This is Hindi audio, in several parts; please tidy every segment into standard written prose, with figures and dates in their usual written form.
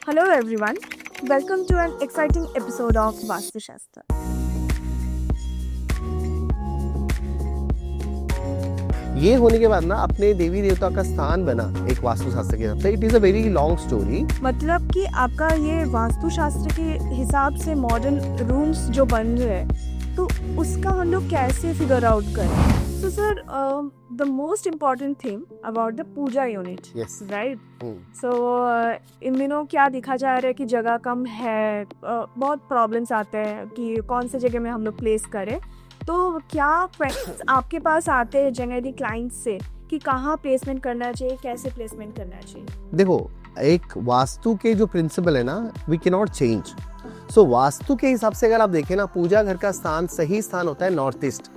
Hello everyone, welcome to an exciting episode of Vastu Shastra. ये होने के बाद ना अपने देवी देवता का स्थान बना एक वास्तु शास्त्र के हिसाब से। It is a very long story. मतलब कि आपका ये वास्तु शास्त्र के हिसाब से मॉडर्न रूम्स जो बन रहे हैं तो उसका हम लोग कैसे फिगर आउट करें? So sir, the most important thing about the puja unit, Yes. right? So इन दिनों क्या दिखा जा रहा है कि जगह कम है, बहुत प्रॉब्लम्स आते हैं कि कौन से जगह में हम लोग प्लेस करें। तो क्या क्वेश्चंस आपके पास आते हैं जनरली क्लाइंट्स से कि कहाँ प्लेसमेंट करना चाहिए, कैसे प्लेसमेंट करना चाहिए? देखो, एक वास्तु के जो प्रिंसिपल है ना, वी कैन नॉट चेंज। सो वास्तु के हिसाब से अगर आप देखें ना, पूजा घर का स्थान सही स्थान होता है north east.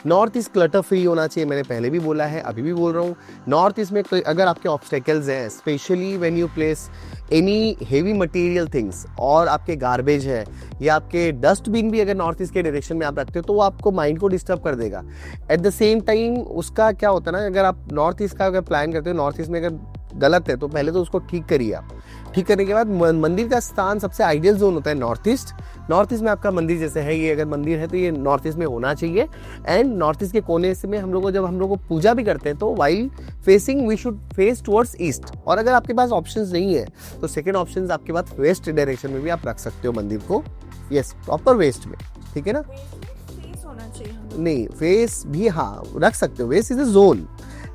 North east clutter free होना चाहिए। मैंने पहले भी बोला है, अभी भी बोल रहा हूँ। नॉर्थ ईस्ट में कोई अगर आपके ऑब्स्टेकल्स हैं, specially when you place any heavy material things, और आपके गार्बेज है या आपके डस्टबिन भी अगर नॉर्थ ईस्ट के डायरेक्शन में आप रखते हो तो वो आपको माइंड को डिस्टर्ब कर देगा। एट द सेम टाइम उसका क्या होता है ना, अगर आप नॉर्थ ईस्ट का अगर प्लान करते हो, नॉर्थ ईस्ट में अगर गलत है तो पहले तो उसको ठीक करिए आप। ठीक करने के बाद मंदिर का स्थान सबसे आइडियल जोन होता है नॉर्थ ईस्ट। नॉर्थ ईस्ट में आपका मंदिर जैसे है, ये अगर मंदिर है तो ये नॉर्थ ईस्ट में होना चाहिए। एंड नॉर्थ ईस्ट के कोने से में हम लोग जब हम लोग पूजा भी करते हैं तो while facing we should face towards east. और अगर आपके पास ऑप्शंस नहीं है तो सेकंड ऑप्शन आपके पास वेस्ट डायरेक्शन में भी आप रख सकते हो मंदिर को। यस, प्रॉपर वेस्ट में, ठीक है ना? फेस होना चाहिए नहीं, फेस भी हाँ रख सकते हो। West is a zone.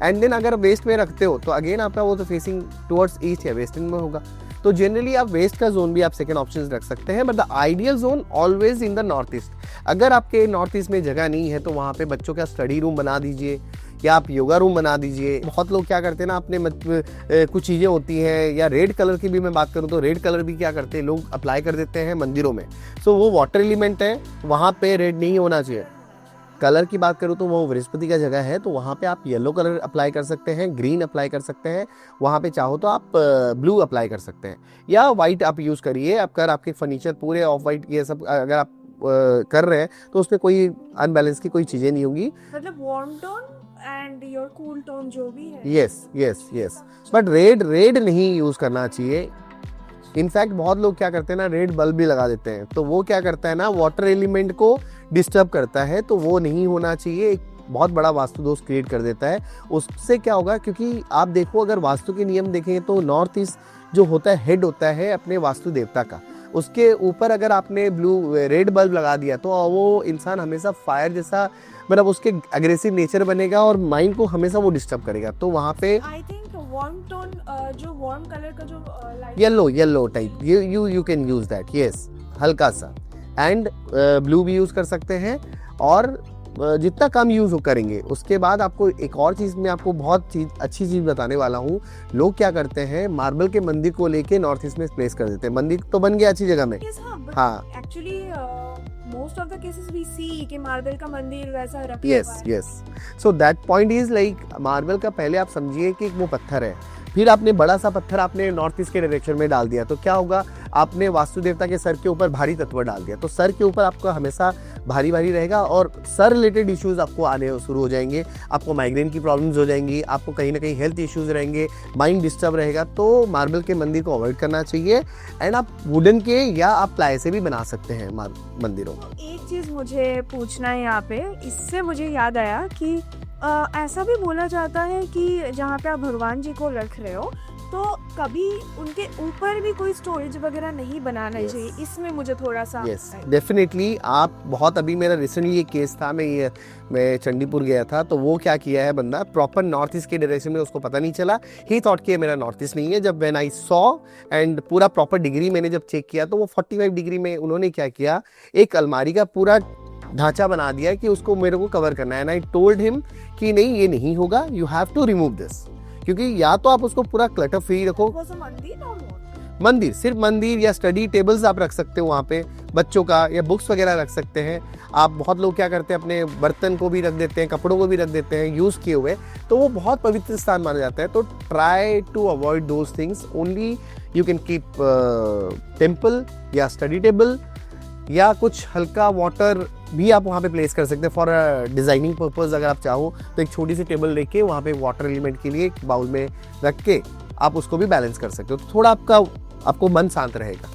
And then अगर वेस्ट में रखते हो तो अगेन आपका वो तो फेसिंग टुवर्ड्स ईस्ट या वेस्टर्न में होगा। तो जनरली आप वेस्ट का जोन भी आप सेकंड ऑप्शन रख सकते हैं, but the ideal zone always in the north east. अगर आपके नॉर्थ ईस्ट में जगह नहीं है तो वहाँ पे बच्चों का स्टडी रूम बना दीजिए या आप योगा रूम बना दीजिए। बहुत लोग क्या करते हैं ना, अपने कुछ चीज़ें होती हैं, या रेड कलर की भी मैं बात करूँ तो रेड कलर भी क्या करते हैं लोग अप्लाई कर देते हैं मंदिरों में। सो वो वाटर एलिमेंट है, वहाँ पे रेड नहीं होना चाहिए। कलर की बात करूँ तो वो बृहस्पति का जगह है तो वहाँ पे आप येलो कलर अप्लाई कर सकते हैं, ग्रीन अप्लाई कर सकते हैं, वहाँ पे चाहो तो आप ब्लू अप्लाई कर सकते हैं, या वाइट आप यूज़ करिए। अगर आपके फर्नीचर पूरे ऑफ वाइट ये सब अगर आप कर रहे हैं तो उसमें कोई अनबैलेंस की कोई चीज़ें नहीं होंगी। मतलब warm tone and your cool tone जो भी है। Yes yes yes, but red नहीं यूज़ करना चाहिए। इनफैक्ट बहुत लोग क्या करते हैं ना, रेड बल्ब भी लगा देते हैं, तो वो क्या करता है ना, वाटर एलिमेंट को डिस्टर्ब करता है। तो वो नहीं होना चाहिए, एक बहुत बड़ा वास्तु दोष क्रिएट कर देता है। उससे क्या होगा, क्योंकि आप देखो अगर वास्तु के नियम देखें तो नॉर्थ ईस्ट जो होता है हेड होता है अपने वास्तु देवता का, उसके ऊपर अगर आपने रेड बल्ब लगा दिया तो वो इंसान हमेशा फायर जैसा, मतलब उसके अग्रेसिव नेचर बनेगा और माइंड को हमेशा वो डिस्टर्ब करेगा। तो वहाँ पे आई थिंक वार्म टोन, जो वार्म कलर का जो light yellow type you can use that. Yes, हल्का सा। एंड ब्लू भी यूज कर सकते हैं, और जितना कम यूज करेंगे। उसके बाद आपको एक और चीज में आपको अच्छी चीज बताने वाला हूँ। लोग क्या करते हैं, मार्बल के मंदिर को लेके नॉर्थ ईस्ट में प्लेस कर देते हैं। मंदिर तो बन गया अच्छी जगह में, हाँ। Actually most of the cases we see कि मार्बल का मंदिर वैसा रखा yes yes, so that point is like marble का पहले आप समझिए कि वो पत्थर है, फिर आपने बड़ा सा पत्थर आपने नॉर्थ ईस्ट के डायरेक्शन में डाल दिया तो क्या होगा, आपने वास्तु देवता के सर के ऊपर भारी तत्व डाल दिया। तो सर के ऊपर आपको हमेशा भारी रहेगा और सर रिलेटेड इश्यूज आपको आने शुरू हो जाएंगे। आपको माइग्रेन की प्रॉब्लम्स हो जाएंगी, आपको कहीं ना कहीं हेल्थ इश्यूज रहेंगे, माइंड डिस्टर्ब रहेगा। तो मार्बल के मंदिर को अवॉइड करना चाहिए। एंड आप वुडन के या आप प्लाई से भी बना सकते हैं मंदिरों को। एक चीज मुझे पूछना है यहाँ पे, इससे मुझे याद आया कि ऐसा भी बोला जाता है कि जहाँ पे आप भगवान जी को रख रहे हो तो कभी उनके ऊपर भी कोई स्टोरेज वगैरह नहीं बनाना चाहिए। इसमें मुझे थोड़ा सा डेफिनेटली आप बहुत, अभी मेरा रिसेंटली एक केस था, मैं चंडीपुर गया था, तो वो क्या किया है बंदा, प्रॉपर नॉर्थ ईस्ट के डायरेक्शन में, उसको पता नहीं चला, ही थॉट कि मेरा नॉर्थ ईस्ट नहीं है। जब व्हेन आई सॉ एंड पूरा प्रॉपर डिग्री मैंने जब चेक किया तो वो 45 डिग्री में उन्होंने क्या किया, एक अलमारी का पूरा ढांचा बना दिया कि उसको मेरे को कवर करना है। एंड आई टोल्ड हिम कि नहीं, ये नहीं होगा, you have to remove this. क्योंकि या तो आप उसको पूरा क्लटर फ्री रखो, मंदिर सिर्फ मंदिर या स्टडी टेबल्स आप रख सकते हो वहाँ पे, बच्चों का या बुक्स वगैरह रख सकते हैं आप। बहुत लोग क्या करते हैं, अपने बर्तन को भी रख देते हैं, कपड़ों को भी रख देते हैं यूज़ किए हुए, तो वो बहुत पवित्र स्थान माना जाता है। तो try to avoid those things. Only you can keep temple या स्टडी टेबल या कुछ हल्का वाटर भी आप वहाँ पे प्लेस कर सकते हैं फॉर डिजाइनिंग पर्पस। अगर आप चाहो तो एक छोटी सी टेबल लेके वहाँ पे वाटर एलिमेंट के लिए एक बाउल में रख के आप उसको भी बैलेंस कर सकते हो। तो थोड़ा आपका आपको मन शांत रहेगा।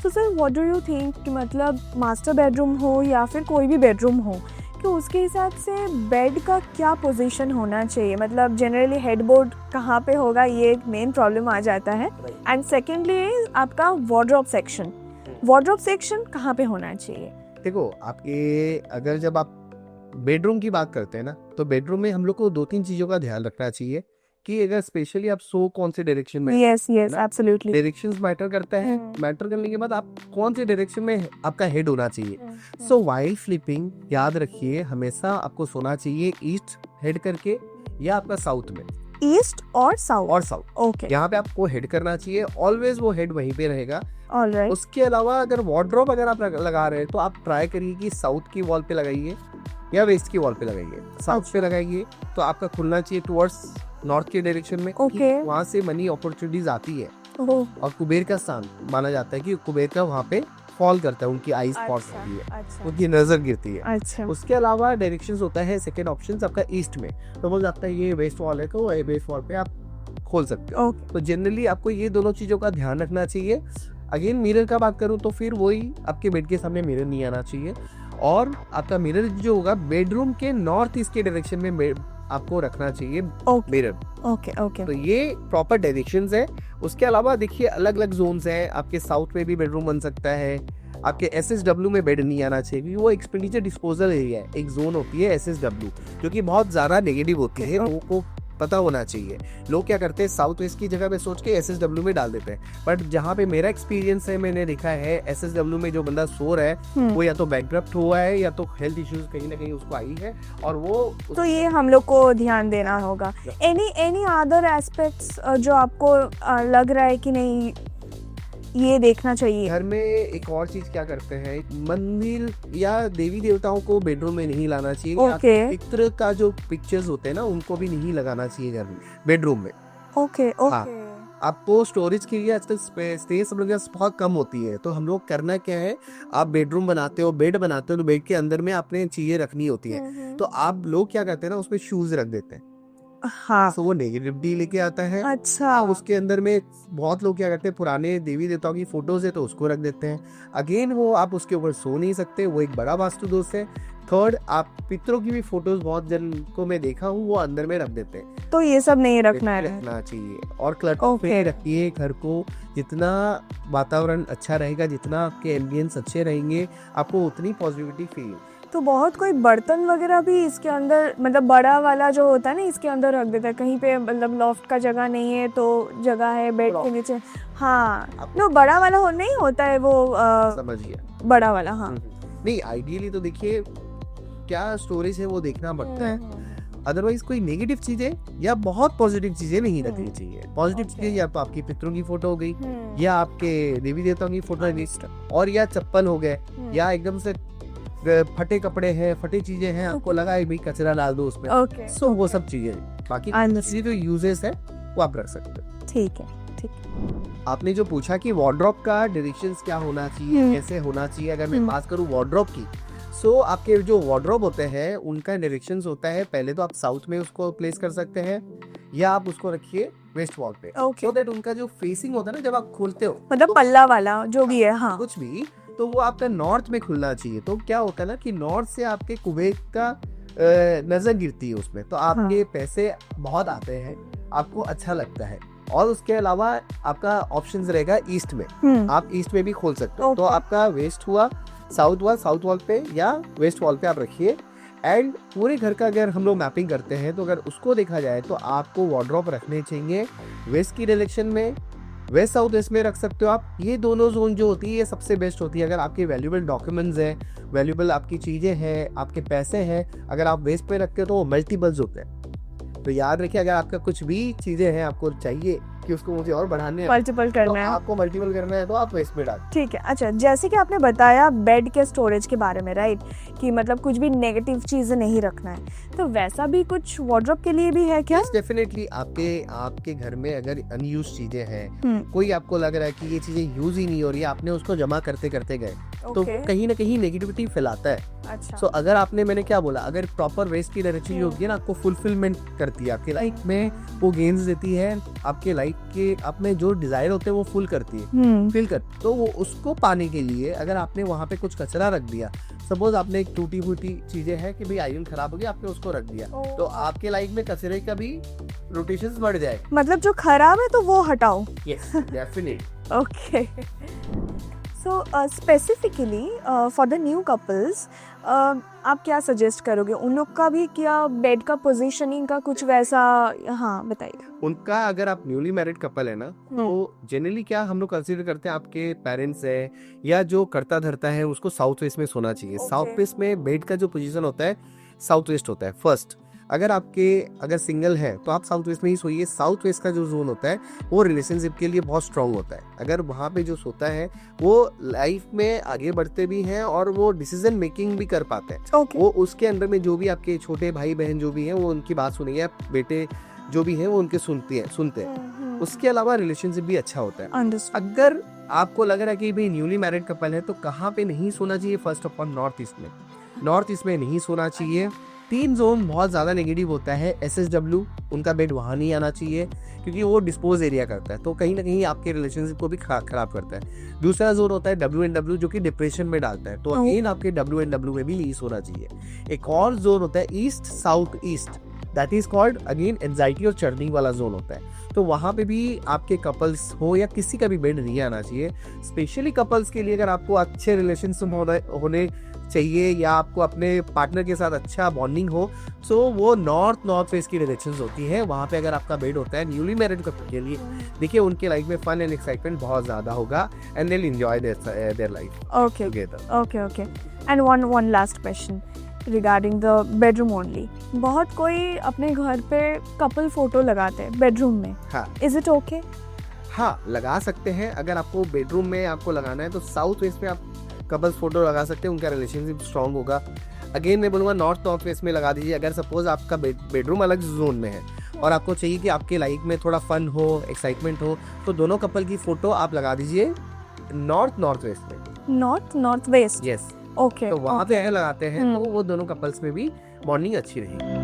तो sir what do you think कि मतलब मास्टर बेडरूम हो या फिर कोई भी बेडरूम हो कि उसके हिसाब से बेड का क्या पोजीशन होना चाहिए, मतलब जनरली हेडबोर्ड कहाँ पे होगा ये एक मेन प्रॉब्लम आ जाता है। एंड सेकेंडली आपका वार्डरोब सेक्शन कहाँ पे होना चाहिए? देखो आपके अगर जब आप बेडरूम की बात करते हैं ना, तो बेडरूम में हम लोग को 2-3 चीज़ों का ध्यान रखना चाहिए कि अगर स्पेशली आप सो कौन से डायरेक्शन में, यस एब्सोल्युटली, डायरेक्शंस मैटर करता है। मैटर करने के बाद आप कौन से डायरेक्शन में आपका हेड होना चाहिए। सो व्हाइल स्लीपिंग याद रखिए हमेशा आपको सोना चाहिए ईस्ट हेड करके या आपका साउथ में, ईस्ट और साउथ। ओके, यहाँ पे आपको हेड करना चाहिए, ऑलवेज वो हेड वहीं पे रहेगा। ऑलराइट। उसके अलावा अगर वार्डरोब अगर आप लगा रहे हैं तो आप ट्राई करिए कि साउथ की वॉल पे लगाइए या वेस्ट की वॉल पे लगाइए। साउथ पे लगाइए तो आपका खुलना चाहिए टुवर्ड्स नॉर्थ के डायरेक्शन में। ओके, वहाँ से मनी अपॉर्चुनिटीज आती है। ओह, और कुबेर का स्थान माना जाता है कि कुबेर का वहाँ पे फॉल करता है, उनकी आई स्पॉट होती है, अच्छा, उनकी नजर गिरती है। अच्छा, उसके अलावा डायरेक्शंस होता है सेकंड ऑप्शन आपका ईस्ट में, तो बोल जाता है ये वेस्ट वॉल है तो वेस्ट वॉल पे आप खोल सकते हो। ओके, तो जनरली आपको ये दोनों चीजों का ध्यान रखना चाहिए। अगेन मिरर का बात करूँ तो फिर वही आपके बेड के सामने मिरर नहीं आना चाहिए, और आपका मिरर जो होगा बेडरूम के नॉर्थ ईस्ट के डायरेक्शन में आपको रखना चाहिए मिरर। ओके। तो ये प्रॉपर डायरेक्शंस है। उसके अलावा देखिए अलग अलग जोन्स हैं, आपके साउथ में भी बेडरूम बन सकता है, आपके SSW में बेड नहीं आना चाहिए क्योंकि वो एक्सपेंडिचर डिस्पोजल एरिया है। एक जोन होती है SSW जो कि बहुत ज़्यादा नेगेटिव होती है, लोगों को पता होना चाहिए। लोग क्या करते हैं साउथ वेस्ट की जगह पे सोच के SSW में डाल देते हैं, बट जहाँ पे मेरा एक्सपीरियंस है मैंने देखा है SSW में जो बंदा सो रहा है वो या तो बैंकक्रप्ट हुआ है या तो हेल्थ इश्यूज कहीं ना कहीं उसको आई है, और वो तो ये हम लोग को ध्यान देना होगा। एनी अदर एस्पेक्ट्स जो आपको लग रहा है कि नहीं ये देखना चाहिए? घर में एक और चीज क्या करते हैं, मंदिर या देवी देवताओं को बेडरूम में नहीं लाना चाहिए। ओके, पितृ का जो पिक्चर्स होते हैं ना उनको भी नहीं लगाना चाहिए घर में, बेडरूम में। ओके। आपको स्टोरेज के लिए आजकल स्पेस हम लोग के पास बहुत कम होती है, तो हम लोग करना क्या है, आप बेडरूम बनाते हो, बेड बनाते हो, तो बेड के अंदर में आपने चीजें रखनी होती है, तो आप लोग क्या करते हैं ना उसमें शूज रख देते हैं। हाँ, तो वो नेगेटिविटी लेके आता है। अच्छा, उसके अंदर में बहुत लोग क्या करते हैं, पुराने देवी देवताओं की फोटोज है तो उसको रख देते हैं। अगेन वो आप उसके ऊपर सो नहीं सकते, वो एक बड़ा वास्तु दोष है। थर्ड, आप पितरों की भी फोटोज बहुत जन को मैं देखा हूँ वो अंदर में रख देते हैं, तो ये सब नहीं रखना चाहिए। और क्लटर पे रखिए घर को, जितना वातावरण अच्छा रहेगा, जितना आपके एम्बियंस अच्छे रहेंगे, आपको उतनी पॉजिटिविटी फील। तो बहुत कोई बर्तन वगैरह भी इसके अंदर, मतलब बड़ा वाला जो होता है ना इसके अंदर रख देता है, कहीं पे मतलब लॉफ्ट का जगह नहीं है तो जगह है बेड के नीचे। हाँ, तो बड़ा वाला नहीं होता है वो, समझिए बड़ा वाला। हाँ, नहीं आइडियली तो देखिए क्या स्टोरेज है वो देखना पड़ता है, अदरवाइज कोई नेगेटिव चीजें या बहुत पॉजिटिव चीजें नहीं रखनी चाहिए। पॉजिटिव चीजें या तो आपकी पितरों की फोटो हो गई, या आपके देवी देवताओं की फोटो, और या चप्पल हो गए, या एकदम से फटे कपड़े हैं, फटी चीजें हैं, आपको लगा है भाई कचरा डाल दो उसमें, सो वो सब चीजें। बाकी चीजें जो यूजेस है वो आप रख सकते हो। ठीक है। आपने जो पूछा कि वार्डरोब का डायरेक्शंस क्या होना चाहिए, कैसे होना चाहिए, अगर मैं बात करूं वार्डरोब की, सो आपके जो वार्डरोब होते हैं उनका डायरेक्शंस होता है, पहले तो आप साउथ में उसको प्लेस कर सकते हैं या आप उसको रखिए वेस्ट वॉल पे, सो दैट उनका जो फेसिंग होता है ना जब आप खोलते हो, मतलब तो पल्ला वाला जो भी है, हाँ, कुछ भी, तो वो आपका नॉर्थ में खुलना चाहिए। तो क्या होता है ना कि नॉर्थ से आपके कुवैत का नजर गिरती है उसमें, तो आपके पैसे बहुत आते हैं, आपको अच्छा लगता है। और उसके अलावा आपका ऑप्शन रहेगा ईस्ट में, आप ईस्ट में भी खोल सकते हो। तो आपका वेस्ट हुआ, साउथ हुआ, साउथ वॉल पे या वेस्ट वॉल पे आप रखिए। एंड पूरे घर का अगर हम लोग मैपिंग करते हैं तो अगर उसको देखा जाए तो आपको वार्डरोब रखने चाहिए वेस्ट की डायरेक्शन में, वेस्ट साउथ वेस्ट में रख सकते हो आप। ये दोनों जोन जो होती है ये सबसे बेस्ट होती है। अगर आपके वैल्यूएबल डॉक्यूमेंट्स हैं, वैल्यूएबल आपकी चीज़ें हैं, आपके पैसे हैं, अगर आप वेस्ट पे रखते हो तो वो मल्टीपल्स होते हैं। तो याद रखिए अगर आपका कुछ भी चीज़ें हैं, आपको चाहिए कि उसको मुझे और बढ़ाने हैं, मल्टीपल करना तो है, आपको मल्टीपल करना है तो आप वेस्ट में डाल। ठीक है। अच्छा, जैसे कि आपने बताया बेड के स्टोरेज के बारे में, राइट, कि मतलब कुछ भी नेगेटिव चीज़ें नहीं रखना है, तो वैसा भी कुछ वार्डरोब के लिए भी है क्या? डेफिनेटली आपके घर में अगर अनयूज चीजें हैं, कोई आपको लग रहा है कि ये चीजें यूज ही नहीं हो रही है, आपने उसको जमा करते करते गए, तो Okay. कहीं ना कहीं नेगेटिविटी फैलाता है। अच्छा। सो अगर आपने, मैंने क्या बोला, अगर प्रॉपर वेस्ट की डायरेक्शन जो होती है ना, आपको फुलफिलमेंट करती है आपकी लाइफ में, वो गेन्स देती है आपके लाइफ के, आप में जो डिजायर होते हैं वो फुल करती है, फिल कर। तो वो उसको पाने के लिए अगर आपने वहाँ पे कुछ कचरा रख दिया, सपोज आपने एक टूटी फूटी चीजें हैं कि भाई आयरन खराब हो गया, आपने उसको रख दिया, तो आपके लाइफ में कचरे का भी रोटेशंस बढ़ जाए। मतलब जो खराब है तो वो हटाओ। Yes, definite. Okay. So specifically for the new couples, आप क्या सजेस्ट करोगे उन लोग का भी? क्या बेड का पोजीशनिंग का कुछ वैसा? हाँ बताइए। उनका, अगर आप न्यूली मैरिड कपल है ना, तो जनरली क्या हम लोग कंसीडर करते हैं, आपके पेरेंट्स है या जो करता धरता है उसको साउथ वेस्ट में सोना चाहिए। Okay. साउथ वेस्ट में बेड का जो पोजीशन होता है साउथ वेस्ट होता है फर्स्ट। अगर सिंगल है तो आप साउथ वेस्ट में ही सोइए। साउथ वेस्ट का जो जोन होता है वो रिलेशनशिप के लिए बहुत स्ट्रांग होता है। अगर वहाँ पे जो सोता है वो लाइफ में आगे बढ़ते भी हैं और वो डिसीजन मेकिंग भी कर पाते हैं। Okay. वो उसके अंदर में जो भी आपके छोटे भाई बहन जो भी हैं वो उनकी बात सुनेंगे, बेटे जो भी हैं वो उनके सुनते हैं। उसके अलावा रिलेशनशिप भी अच्छा होता है। Understood. अगर आपको लग रहा है कि भाई न्यूली मैरिड कपल है तो कहाँ पे नहीं सोना चाहिए? First of all north east में नहीं सोना चाहिए। 3 जोन बहुत ज़्यादा नेगेटिव होता है। SSW, उनका बेड वहाँ नहीं आना चाहिए क्योंकि वो डिस्पोज एरिया करता है, तो कहीं ना कहीं आपके रिलेशनशिप को भी खराब करता है। दूसरा जोन होता है WNW, जो कि डिप्रेशन में डालता है, तो अगेन आपके WNW में भी नहीं सोना चाहिए। एक और जोन होता है east south east, that is called again anxiety और चर्निंग वाला जोन होता है। तो वहाँ पे भी आपके कपल्स हो या किसी का भी बेड नहीं आना चाहिए। स्पेशली कपल्स के लिए, अगर आपको अच्छे रिलेशनशिप होने चाहिए या आपको अपने पार्टनर के साथ अच्छा बॉन्डिंग हो, तो वो नॉर्थ वेस्ट की डायरेक्शंस होती है। वहाँ पे अगर आपका बेड होता है न्यूली मैरिड कपल के लिए, देखिए उनके लाइफ में फन एंड एक्साइटमेंट बहुत ज़्यादा होगा and they will enjoy their life together. Okay. And one last question regarding the bedroom only. बहुत कोई अपने घर पे कपल फोटो लगाते हैं बेडरूम में। हाँ, Is it okay? हाँ लगा सकते हैं। अगर आपको बेडरूम में आपको लगाना है तो साउथ वेस्ट में आप कपल्स फोटो लगा सकते हैं, उनका रिलेशनशिप स्ट्रांग होगा। अगेन मैं बोलूँगा नॉर्थ वेस्ट में लगा दीजिए। अगर सपोज आपका बेडरूम अलग जोन में है और आपको चाहिए कि आपके लाइफ में थोड़ा फन हो, एक्साइटमेंट हो, तो दोनों कपल की फोटो आप लगा दीजिए नॉर्थ वेस्ट में। North west. यस, ओके, तो वहाँ पे अगर लगाते हैं तो वो दोनों कपल्स में भी बॉन्डिंग अच्छी रहेगी।